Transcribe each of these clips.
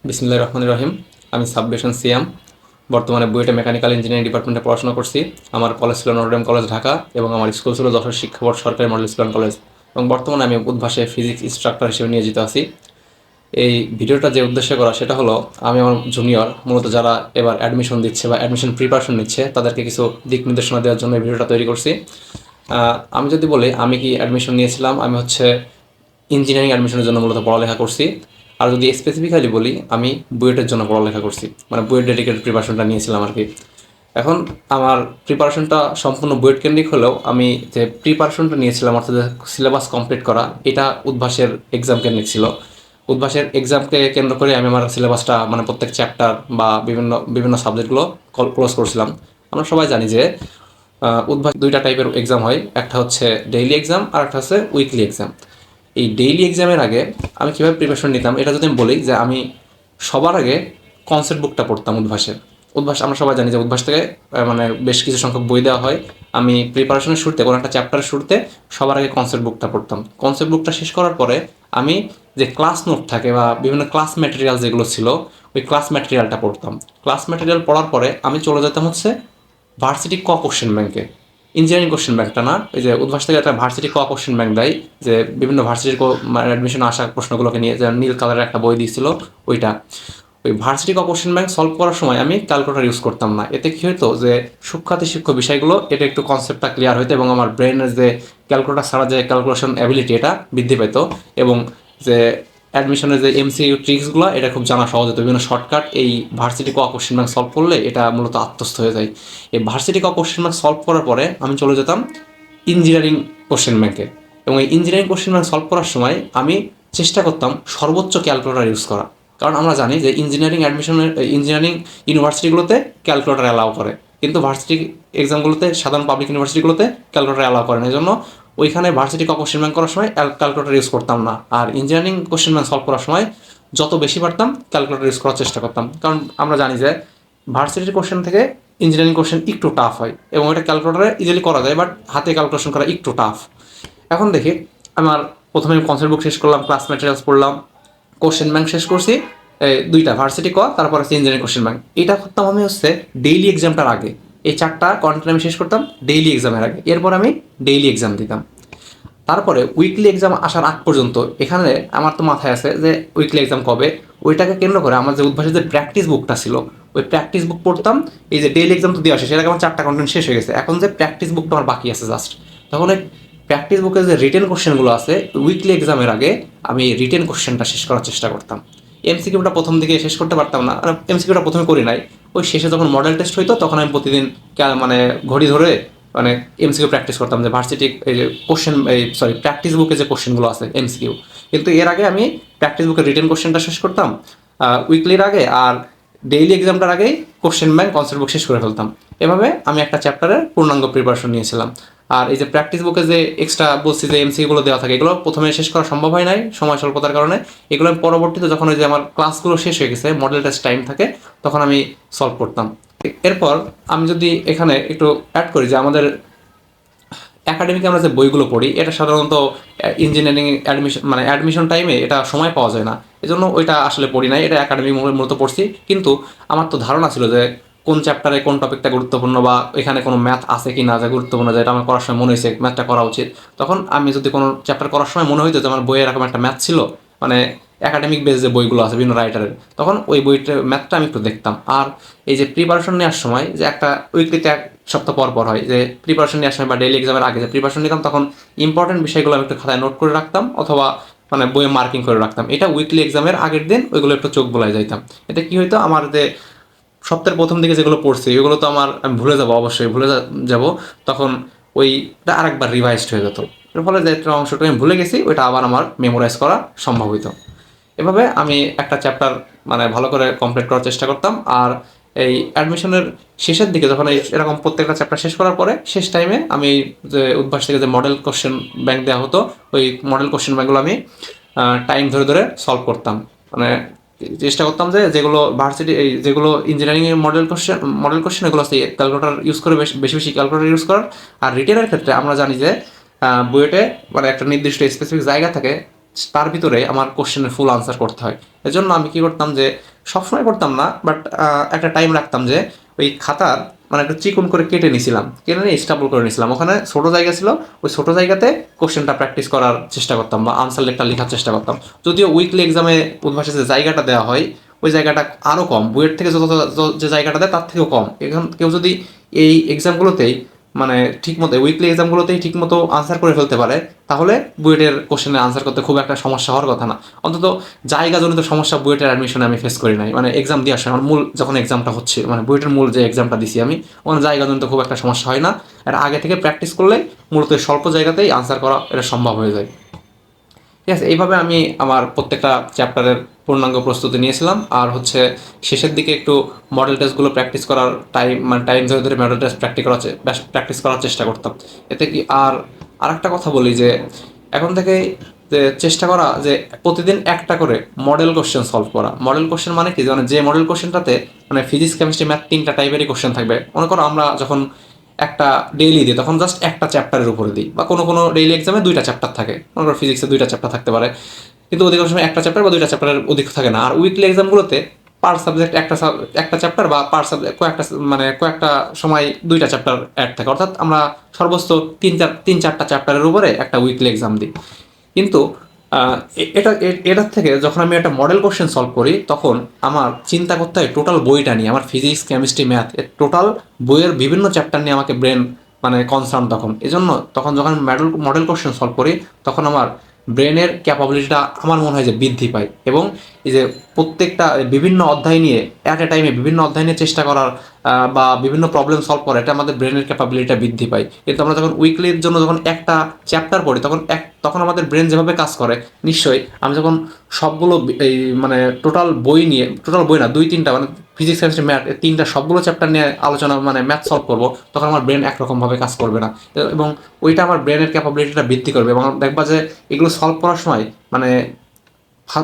বিসমিল্লাহির রহমানির রহিম। আমি সাব্বির সিয়াম। বর্তমানে বুয়েটে মেকানিক্যাল ইঞ্জিনিয়ারিং ডিপার্টমেন্টে পড়াশোনা করছি। আমার কলেজ ছিল নটরডেম কলেজ ঢাকা এবং আমার স্কুল ছিল যশোর শিক্ষা বোর্ড সরকারি মডেল স্কুল অ্যান্ড কলেজ। এবং বর্তমানে আমি উদ্ভাসে ফিজিক্স ইনস্ট্রাক্টর হিসেবে নিয়োজিত আছি। এই ভিডিওটা যে উদ্দেশ্যে করা সেটা হলো, আমি আমার জুনিয়র মূলত যারা এবার অ্যাডমিশন দিচ্ছে বা অ্যাডমিশন প্রিপারেশন নিচ্ছে তাদেরকে কিছু দিক নির্দেশনা দেওয়ার জন্য এই ভিডিওটা তৈরি করছি। আমি যদি বলি আমি কি অ্যাডমিশন নিয়েছিলাম, আমি হচ্ছে ইঞ্জিনিয়ারিং অ্যাডমিশনের জন্য মূলত পড়ালেখা করছি। আর যদি স্পেসিফিক্যালি বলি, আমি বুয়েটের জন্য পড়ালেখা করছি, মানে বুয়েট ডেডিকেটেড প্রিপারেশনটা নিয়েছিলাম আর কি। এখন আমার প্রিপারেশনটা সম্পূর্ণ বুয়েট কেন্দ্রিক হলেও আমি যে প্রিপারেশনটা নিয়েছিলাম, অর্থাৎ সিলেবাস কমপ্লিট করা, এটা উদ্ভাসের এক্সাম কেন্দ্রিক ছিল। উদ্ভাসের এক্সামকে কেন্দ্র করে আমি আমার সিলেবাসটা, মানে প্রত্যেক চ্যাপ্টার বা বিভিন্ন বিভিন্ন সাবজেক্টগুলো ক্লোজ করছিলাম। আমরা সবাই জানি যে উদ্ভাস দুইটা টাইপের এক্সাম হয়, একটা হচ্ছে ডেইলি এক্সাম আর একটা হচ্ছে উইকলি এক্সাম। এই ডেইলি এক্সামের আগে আমি কীভাবে প্রিপারেশন নিতাম এটা যদি আমি বলি, যে আমি সবার আগে কনসেপ্ট বুকটা পড়তাম উদ্ভাসের। উদ্ভাস আমরা সবাই জানি যে উদ্ভাস থেকে মানে বেশ কিছু সংখ্যক বই দেওয়া হয়। আমি প্রিপারেশনের শুরুতে, কোনো একটা চ্যাপ্টারের শুরুতে সবার আগে কনসেপ্ট বুকটা পড়তাম। কনসেপ্ট বুকটা শেষ করার পরে আমি যে ক্লাস নোট থাকে বা বিভিন্ন ক্লাস ম্যাটেরিয়াল যেগুলো ছিল, ওই ক্লাস ম্যাটেরিয়ালটা পড়তাম। ক্লাস ম্যাটেরিয়াল পড়ার পরে আমি চলে যেতাম হচ্ছে ভার্সিটি কোশ্চেন ব্যাংকে। ইঞ্জিনিয়ারিং কোশ্চেন ব্যাংকটা না, ওই যে উদ্ভাস থেকে একটা ভার্সিটি কোশ্চেন ব্যাংক দেয়, যে বিভিন্ন ভার্সিটির অ্যাডমিশন আসা প্রশ্নগুলোকে নিয়ে, যে নীল কালারের একটা বই দিয়েছিল ওইটা। ওই ভার্সিটি কোশ্চেন ব্যাংক সলভ করার সময় আমি ক্যালকুলেটর ইউজ করতাম না। এতে কী হতো, যে সূক্ষ্মাতি সূক্ষ্ম বিষয়গুলো এটা একটু কনসেপ্টটা ক্লিয়ার হতো এবং আমার ব্রেনের যে ক্যালকুলেটর ছাড়া যে ক্যালকুলেশন অ্যাবিলিটি এটা বৃদ্ধি পেত। এবং যে অ্যাডমিশনের যে এমসিইউ ট্রিক্সগুলো এটা খুব জানা সহজ হতো। বিভিন্ন শর্টকাট এই ভার্সিটি কোশ্চেন ব্যাংক সলভ করলে এটা মূলত আত্মস্থ হয়ে যায়। এই ভার্সিটি কোশ্চেন ব্যাংক সলভ করার পরে আমি চলে যেতাম ইঞ্জিনিয়ারিং কোশ্চেন ব্যাংকে। এবং এই ইঞ্জিনিয়ারিং কোশ্চেন ব্যাংক সলভ করার সময় আমি চেষ্টা করতাম সর্বোচ্চ ক্যালকুলেটর ইউজ করা। কারণ আমরা জানি যে ইঞ্জিনিয়ারিং অ্যাডমিশনের ইঞ্জিনিয়ারিং ইউনিভার্সিটিগুলোতে ক্যালকুলেটর অ্যালাউ করে, কিন্তু ভার্সিটি এক্সামগুলোতে, সাধারণ পাবলিক ইউনিভার্সিটিগুলোতে ক্যালকুলেটর অ্যালাউ করে না। এই জন্য ওইখানে ভার্সিটি কোশ্চেন ব্যাংক করার সময় ক্যালকুলেটর ইউজ করতাম না। আর ইঞ্জিনিয়ারিং কোশ্চেন ব্যাংক সলভ করার সময় যত বেশি পারতাম ক্যালকুলেটর ইউজ করার চেষ্টা করতাম। কারণ আমরা জানি যে ভার্সিটির কোশ্চেন থেকে ইঞ্জিনিয়ারিং কোশ্চেন একটু টাফ হয় এবং এটা ক্যালকুলেটরে ইজিলি করা যায়, বাট হাতে ক্যালকুলেশন করা একটু টাফ। এখন দেখি, আমার প্রথমে কনসেপ্ট বুক শেষ করলাম, ক্লাস ম্যাটেরিয়ালস পড়লাম, কোশ্চেন ব্যাংক শেষ করছি, দুইটা ভার্সিটি তারপর হচ্ছে ইঞ্জিনিয়ারিং কোশ্চেন ব্যাংক। এটা করতাম আমি হচ্ছে ডেইলি এক্সামটার আগে। এই চারটা কন্টেন্ট আমি শেষ করতাম ডেইলি এক্সামের আগে, এরপর আমি ডেইলি এক্সাম দিতাম। তারপরে উইকলি এক্সাম আসার আগ পর্যন্ত এখানে আমার তো মাথায় আছে যে উইকলি এক্সাম কবে, ওইটাকে কেন্দ্র করে আমার যে উদ্ভাসের যে প্র্যাকটিস বুকটা ছিল, ওই প্র্যাকটিস বুক পড়তাম। এই যে ডেইলি এক্সাম তো দেওয়া শেষ, এর আগে আমার চারটা কন্টেন্ট শেষ হয়ে গেছে, এখন যে প্র্যাকটিস বুকটা আমার বাকি আছে জাস্ট। তখন ওই প্র্যাকটিস বুকের যে রিটেন কোশ্চেনগুলো আছে, উইকলি এক্সামের আগে আমি রিটেন কোশ্চেনটা শেষ করার চেষ্টা করতাম। এমসিকিউটা প্রথম দিকে শেষ করতে পারতাম না, এমসিকিউটা প্রথমে করি নাই। ওই শেষে যখন মডেল টেস্ট হইতো তখন আমি প্রতিদিন মানে ঘড়ি ধরে মানে এমসিকিউ প্র্যাকটিস করতাম, যে ভার্সিটি এই যে কোশ্চেন, এই সরি প্র্যাকটিস বুকে যে কোশ্চেনগুলো আছে এমসিকিউ। কিন্তু এর আগে আমি প্র্যাকটিস বুকের রিটেন কোশ্চেনটা শেষ করতাম উইকলির আগে, আর ডেইলি এক্সামটার আগেই কোশ্চেন ব্যাংক কনসেপ্ট বুক শেষ করে ফেলতাম। এভাবে আমি একটা চ্যাপ্টারের পূর্ণাঙ্গ প্রিপারেশন নিয়েছিলাম। আর এই যে প্র্যাকটিস বুকে যে এক্সট্রা বলছি যে এমসিকিউগুলো দেওয়া থাকে, এগুলো প্রথমে শেষ করা সম্ভব হয় নাই সময় স্বল্পতার কারণে। এগুলো আমি পরবর্তীতে যখন ওই যে আমার ক্লাসগুলো শেষ হয়ে গেছে, মডেল টেস্ট টাইম থাকে, তখন আমি সলভ করতাম। এরপর আমি যদি এখানে একটু অ্যাড করি যে আমাদের একাডেমিকে আমরা যে বইগুলো পড়ি, এটা সাধারণত ইঞ্জিনিয়ারিং অ্যাডমিশন টাইমে এটা সময় পাওয়া যায় না, এজন্য ওইটা আসলে পড়ি নাই, এটা একাডেমিক মূলত পড়ছি। কিন্তু আমার তো ধারণা ছিল যে কোন চ্যাপ্টারে কোন টপিকটা গুরুত্বপূর্ণ, বা এখানে কোনো ম্যাথ আছে কি না যা গুরুত্বপূর্ণ, যেটা আমার করার সময় মনে হয়েছে ম্যাথটা করা উচিত। তখন আমি যদি কোনো চ্যাপ্টার করার সময় মনে হইতো যে আমার বইয়ে এরকম একটা ম্যাথ ছিল, মানে একাডেমিক বেস যে বইগুলো আছে বিভিন্ন রাইটারের, তখন ওই বইটার ম্যাথটা আমি একটু দেখতাম। আর এই যে প্রিপারেশন নেওয়ার সময় যে একটা উইকলিতে এক সপ্তাহ পর পর হয় যে প্রিপারেশন নেওয়ার সময়, বা ডেইলি এক্সামের আগে যে প্রিপারেশন নিতাম, তখন ইম্পর্টেন্ট বিষয়গুলো আমি একটু খাতায় নোট করে রাখতাম অথবা মানে বইয়ে মার্কিং করে রাখতাম। এটা উইকলি এক্সামের আগের দিন ওইগুলো একটু চোখ বোলাই যাইতাম। এতে কি হইতো, আমার যে সপ্তাহের প্রথম দিকে যেগুলো পড়ছি ওইগুলো তো আমি ভুলে যাবো, অবশ্যই ভুলে যাব। তখন ওইটা আরেকবার রিভাইজড হয়ে যেত, এর ফলে যে একটা অংশটা আমি ভুলে গেছি ওইটা আবার আমার মেমোরাইজ করা সম্ভব হইতো। এভাবে আমি একটা চ্যাপ্টার মানে ভালো করে কমপ্লিট করার চেষ্টা করতাম। আর এই অ্যাডমিশনের শেষের দিকে যখন এরকম প্রত্যেকটা চ্যাপ্টার শেষ করার পরে শেষ টাইমে আমি যে উদ্ভাস থেকে যে মডেল কোশ্চেন ব্যাংক দেওয়া হতো, ওই মডেল কোশ্চেন ব্যাংকগুলো আমি টাইম ধরে ধরে সলভ করতাম। মানে চেষ্টা করতাম যে যেগুলো ভার্সিটি, এই যেগুলো ইঞ্জিনিয়ারিংয়ের মডেল কোশ্চেন এগুলো আছে ক্যালকুলেটর ইউজ করে বেশি বেশি ক্যালকুলেটর ইউজ করার। আর রিটেনের ক্ষেত্রে আমরা জানি যে বুয়েটে মানে একটা নির্দিষ্ট স্পেসিফিক জায়গা থাকে, তার ভিতরে আমার কোশ্চেনের ফুল আনসার করতে হয়। এজন্য আমি কী করতাম, যে সবসময় করতাম না, বাট একটা টাইম রাখতাম যে ওই খাতার মানে একটু চিকন করে কেটে নিয়েছিলাম, কেটে নিয়ে স্টাবল করে নিয়েছিলাম, ওখানে ছোটো জায়গা ছিল, ওই ছোটো জায়গাতে কোশ্চেনটা প্র্যাকটিস করার চেষ্টা করতাম বা আনসার লেখটা লেখার চেষ্টা করতাম। যদিও উইকলি এক্সামে উদ্ভাসে যে জায়গাটা দেওয়া হয় ওই জায়গাটা আরও কম, বইয়ের থেকে যে জায়গাটা দেয় তার থেকেও কম। এখন কেউ যদি এই এক্সামগুলোতেই মানে ঠিকমতো উইকলি এক্সামগুলোতেই ঠিকমতো আনসার করে ফেলতে পারে, তাহলে বুয়েটের কোশ্চেনে আনসার করতে খুব একটা সমস্যা হওয়ার কথা না। অন্তত জায়গাজনিত সমস্যা বুয়েটের অ্যাডমিশনে আমি ফেস করি নাই, মানে এক্সাম দিয়ে আসে আমার মূল যখন এক্সামটা হচ্ছে, মানে বুয়েটের মূল যে এক্সামটা দিছি আমি, ওখানে জায়গাজনিত খুব একটা সমস্যা হয় না। আর আগে থেকে প্র্যাকটিস করলে মূলত স্বল্প জায়গাতেই আনসার করা এটা সম্ভব হয়ে যায়। ঠিক আছে, এইভাবে আমি আমার প্রত্যেকটা চ্যাপ্টারের পূর্ণাঙ্গ প্রস্তুতি নিয়েছিলাম। আর হচ্ছে শেষের দিকে একটু মডেল টেস্টগুলো প্র্যাকটিস করার টাইম ধরে ধরে মডেল টেস্ট প্র্যাকটিস করার চেষ্টা করতাম। এতে কি আর আরেকটা কথা বলি যে এখন থেকে যে চেষ্টা করা যে প্রতিদিন একটা করে মডেল কোশ্চেন সলভ করা। মডেল কোশ্চেন মানে কি, মানে যে মডেল কোশ্চেনটাতে মানে ফিজিক্স কেমিস্ট্রি ম্যাথ তিনটা টাইপেরই কোশ্চেন থাকবে। মনে করো আমরা যখন একটা ডেইলি দিই তখন জাস্ট একটা চ্যাপ্টারের উপরে দিই, বা কোনো কোনো ডেইলি এক্সামে দুইটা চ্যাপ্টার থাকে, মনে করো ফিজিক্সে দুইটা চ্যাপ্টার থাকতে পারে, কিন্তু অধিকাংশ সময় একটা চ্যাপ্টার বা দুইটা চ্যাপ্টারের অধিক থাকে না। আর উইকলি এক্সামগুলোতে পার সাবজেক্ট একটা চ্যাপ্টার বা পার সাবজেক্ট কয়েকটা সময় দুইটা চ্যাপ্টার অ্যাড থাকে, অর্থাৎ আমরা সর্বোচ্চ তিন চারটা চ্যাপ্টারের উপরে একটা উইকলি এক্সাম দিই। কিন্তু এটার থেকে যখন আমি একটা মডেল কোশ্চেন সলভ করি তখন আমার চিন্তা করতে হয় টোটাল বইটা নিয়ে, আমার ফিজিক্স কেমিস্ট্রি ম্যাথ এর টোটাল বইয়ের বিভিন্ন চ্যাপ্টার নিয়ে আমাকে ব্রেন মানে কনসার্ন তখন। এজন্য তখন যখন মডেল কোশ্চেন সলভ করি তখন আমার ব্রেনের ক্যাপাবিলিটিটা আমার মনে হয় যে বৃদ্ধি পায়, এবং এই যে প্রত্যেকটা বিভিন্ন অধ্যায় নিয়ে অ্যাট এ টাইমে বিভিন্ন অধ্যায় নিয়ে চেষ্টা করার বা বিভিন্ন প্রবলেম সলভ করা, এটা আমাদের ব্রেনের ক্যাপাবিলিটিটা বৃদ্ধি পায়। কিন্তু আমরা যখন উইকলির জন্য যখন একটা চ্যাপ্টার পড়ি তখন আমাদের ব্রেন যেভাবে কাজ করে, নিশ্চয়ই আমি যখন সবগুলো এই মানে টোটাল বই না দুই তিনটা মানে ফিজিক্স কেমিস্ট্রি ম্যাথ তিনটা সবগুলো চ্যাপ্টার নিয়ে আলোচনা মানে ম্যাথ সলভ করবো, তখন আমার ব্রেন একরকমভাবে কাজ করবে না, এবং ওইটা আমার ব্রেনের ক্যাপাবিলিটিটা বৃদ্ধি করবে। এবং দেখবা যে এগুলো সলভ করার সময় মানে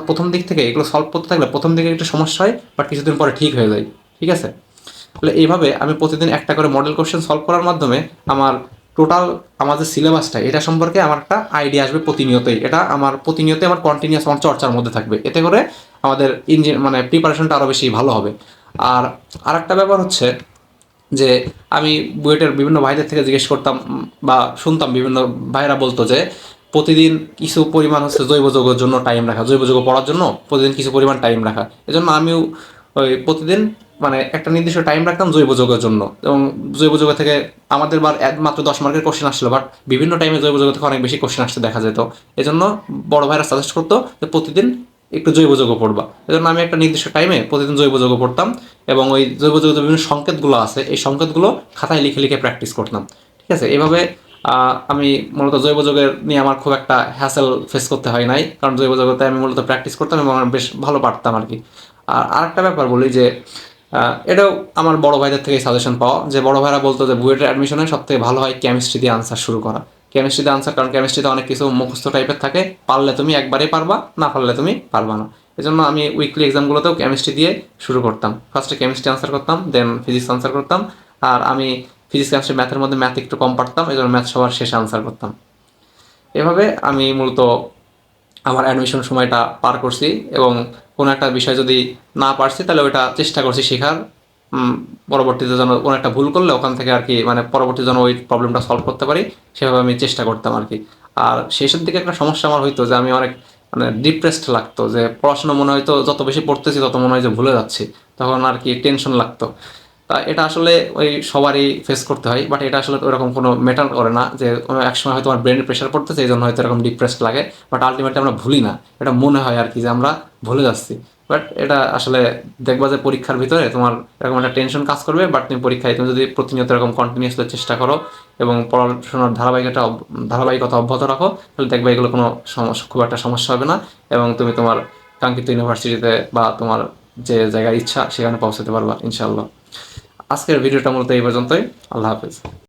প্রথম দিক থেকে এগুলো সলভ করতে থাকলে প্রথম দিকে একটু সমস্যা হয়, বাট কিছুদিন পরে ঠিক হয়ে যায়। ঠিক আছে, তাহলে এইভাবে আমি প্রতিদিন একটা করে মডেল কোশ্চেন সলভ করার মাধ্যমে আমার টোটাল আমার যে সিলেবাসটা এটা সম্পর্কে আমার একটা আইডিয়া আসবে প্রতিনিয়তই, এটা আমার প্রতিনিয়তই আমার কন্টিনিউয়াস আমার চর্চার মধ্যে থাকবে। এতে করে আমাদের মানে প্রিপারেশনটা আরও বেশি ভালো হবে। আর আরেকটা ব্যাপার হচ্ছে যে আমি বুয়েটের বিভিন্ন ভাইদের থেকে জিজ্ঞেস করতাম বা শুনতাম, বিভিন্ন ভাইরা বলতো যে প্রতিদিন কিছু পরিমাণ হচ্ছে জৈব যৌগের জন্য টাইম রাখা, জৈব যৌগ পড়ার জন্য প্রতিদিন কিছু পরিমাণ টাইম রাখা। এজন্য আমিও ওই প্রতিদিন মানে একটা নির্দিষ্ট টাইম রাখতাম জৈব যৌগের জন্য, এবং জৈব যৌগ থেকে আমাদের মাত্র 10 মার্কের কোশ্চেন আসলো, বাট বিভিন্ন টাইমে জৈব যৌগ থেকে অনেক বেশি কোশ্চেন আসতে দেখা যেত। এজন্য বড় ভাইরা সাজেস্ট করতো যে প্রতিদিন একটু জৈব যৌগ পড়বা। এজন্য আমি একটা নির্দিষ্ট টাইমে প্রতিদিন জৈব যৌগ পড়তাম, এবং ওই জৈব যৌগের বিভিন্ন সংকেতগুলো আছে এই সংকেতগুলো খাতায় লিখে লিখে প্র্যাকটিস করতাম। ঠিক আছে, এভাবে আমি মূলত জৈব যৌগের নিয়ে আমার খুব একটা হ্যাসেল ফেস করতে হয় নাই, কারণ জৈব যৌগতে আমি মূলত প্র্যাকটিস করতাম এবং আমার বেশ ভালো পারতাম আর কি। আর আরেকটা ব্যাপার বলি যে এটাও আমার বড় ভাইদের থেকে সাজেশন পাওয়া, যে বড় ভাইরা বলতো যে বুয়েটের অ্যাডমিশনে সব থেকে ভালো হয় কেমিস্ট্রি দিয়ে আনসার শুরু করা। কেমিস্ট্রি দিয়ে আনসার, কারণ কেমিস্ট্রিতে অনেক কিছু মুখস্থ টাইপের থাকে, পারলে তুমি একবারেই পারবা, না পারলে তুমি পারবা না। এজন্য আমি উইকলি এক্সামগুলোতেও কেমিস্ট্রি দিয়ে শুরু করতাম, ফার্স্টে কেমিস্ট্রি আনসার করতাম, দেন ফিজিক্স আনসার করতাম। আর আমি ফিজিক্স কেমিস্ট্রি ম্যাথের মধ্যে ম্যাথ একটু কম পারতাম, এই জন্য ম্যাথ সবার শেষে আনসার করতাম। এভাবে আমি মূলত আমার অ্যাডমিশন সময়টা পার করছি, এবং কোনো একটা বিষয় যদি না পারছি তাহলে ওইটা চেষ্টা করছি শেখার, পরবর্তীতে যেন কোনো একটা ভুল করলে ওখান থেকে আর কি মানে পরবর্তী যেন ওই প্রবলেমটা সলভ করতে পারি সেভাবে আমি চেষ্টা করতাম আর কি। আর শেষের দিকে একটা সমস্যা আমার হইতো যে আমি অনেক মানে ডিপ্রেসড লাগতো, যে পড়াশোনা মনে হয়তো যত বেশি পড়তেছি তত মনে হয় যে ভুলে যাচ্ছি, তখন আর কি টেনশন লাগতো। তা এটা আসলে ওই সবারই ফেস করতে হয়, বাট এটা আসলে ওরকম কোনো ম্যাটার করে না যে একসময় হয়তো আমার ব্রেনের প্রেশার পড়তেছে এই জন্য হয়তো এরকম ডিপ্রেসড লাগে, বাট আলটিমেটলি আমরা ভুলি না, এটা মনে হয় আর কি যে আমরা ভুলে যাচ্ছি। বাট এটা আসলে দেখবা যে পরীক্ষার ভিতরে তোমার এরকম একটা টেনশন কাজ করবে, বাট তুমি পরীক্ষায় তুমি যদি প্রতিনিয়ত এরকম কন্টিনিউসলি চেষ্টা করো এবং পড়াশোনার ধারাবাহিকতা অব্যাহত রাখো, তাহলে দেখবে এগুলো কোনো সমস্যা খুব একটা সমস্যা হবে না, এবং তুমি তোমার কাঙ্ক্ষিত ইউনিভার্সিটিতে বা তোমার যে জায়গায় ইচ্ছা সেখানে পৌঁছাতে পারবা ইনশাআল্লাহ। আজকের ভিডিওটা মূলত এই পর্যন্তই। আল্লাহ হাফেজ।